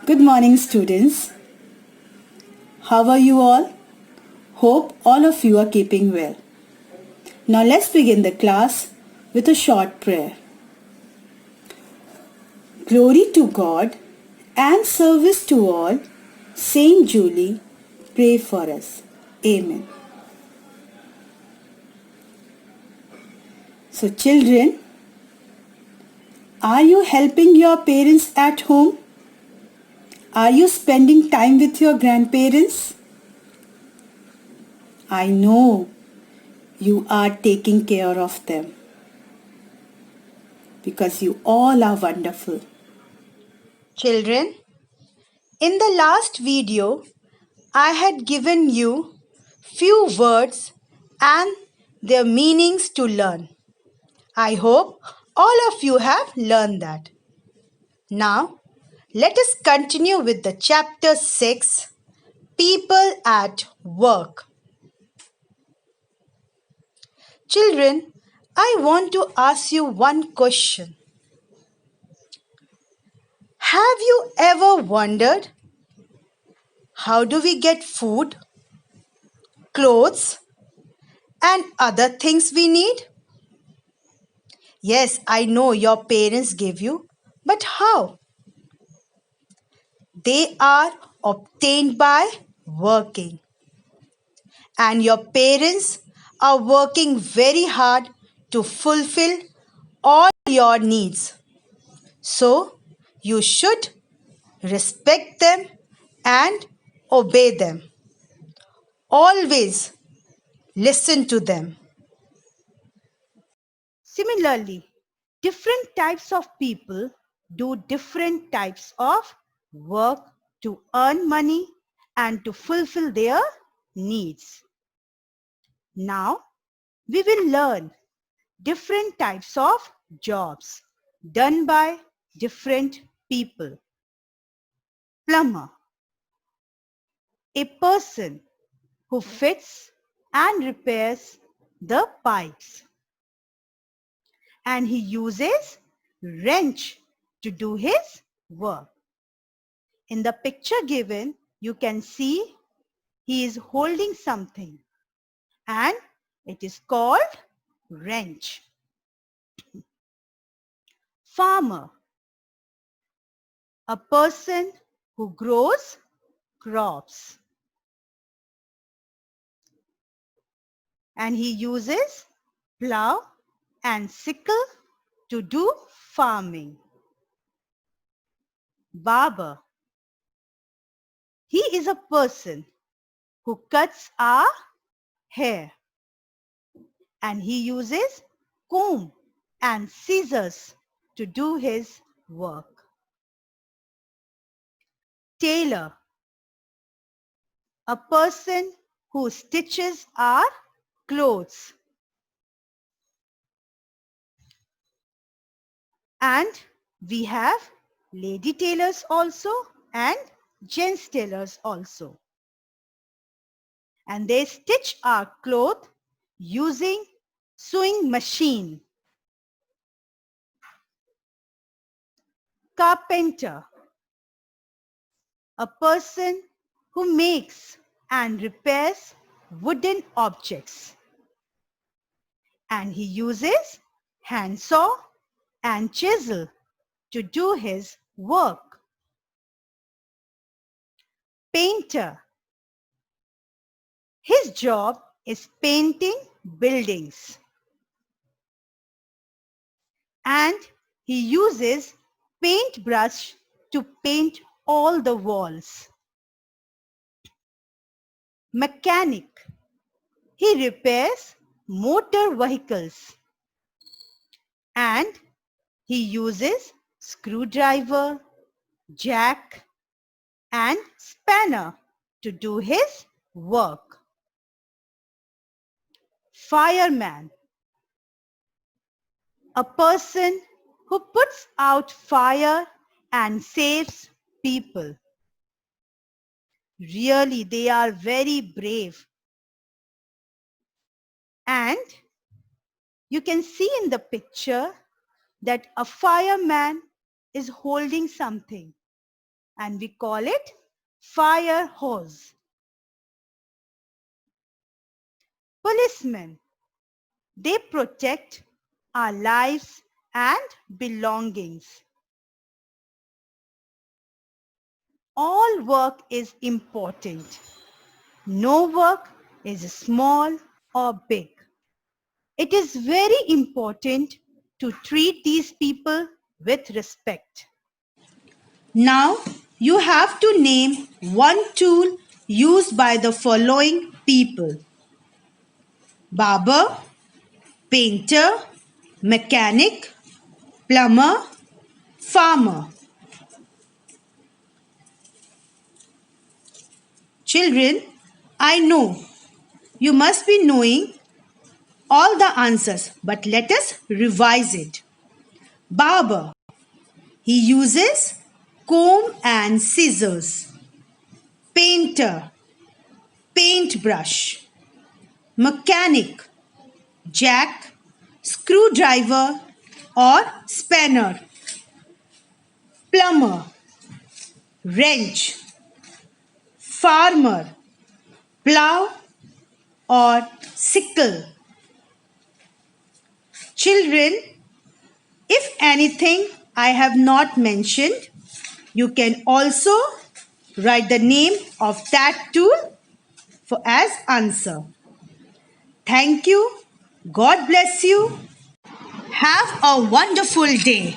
Good morning, students. How are you all? Hope all of you are keeping well. Now let's begin the class with a short prayer. Glory to God and service to all. Saint Julie, pray for us. Amen. So children, are you helping your parents at home? Are you spending time with your grandparents? I know you are taking care of them because you all are wonderful. Children, in the last video, I had given you few words and their meanings to learn. I hope all of you have learned that. Now, let us continue with the chapter 6, People at Work. Children, I want to ask you one question. Have you ever wondered how do we get food, clothes, and other things we need? Yes, I know your parents give you, but how? They are obtained by working. And your parents are working very hard to fulfill all your needs. So, you should respect them and obey them. Always listen to them. Similarly, different types of people do different types of work to earn money and to fulfill their needs. Now, we will learn different types of jobs done by different people. Plumber, a person who fits and repairs the pipes. And he uses wrench to do his work. In the picture given, you can see he is holding something and it is called wrench. Farmer, a person who grows crops. And he uses plow and sickle to do farming. Barber, he is a person who cuts our hair. And he uses comb and scissors to do his work. Tailor, a person who stitches our clothes. And we have lady tailors also and gents tailors also. And they stitch our cloth using sewing machine. Carpenter, a person who makes and repairs wooden objects. And he uses handsaw and chisel to do his work. Painter, his job is painting buildings. And he uses paintbrush to paint all the walls. Mechanic, he repairs motor vehicles. And he uses screwdriver, jack, and spanner to do his work. Fireman, a person who puts out fire and saves people. Really, they are very brave. And you can see in the picture that a fireman is holding something. and we call it fire hose. Policemen, they protect our lives and belongings. All work is important. No work is small or big. It is very important to treat these people with respect. Now you have to name one tool used by the following people: barber, painter, mechanic, plumber, farmer. Children, I know you must be knowing all the answers, but let us revise it. Barber, he uses comb and scissors. Painter, paintbrush. Mechanic, jack, screwdriver or spanner. Plumber, wrench. Farmer, plow or sickle. Children, if anything I have not mentioned, you can also write the name of that tool as answer. Thank you. God bless you. Have a wonderful day.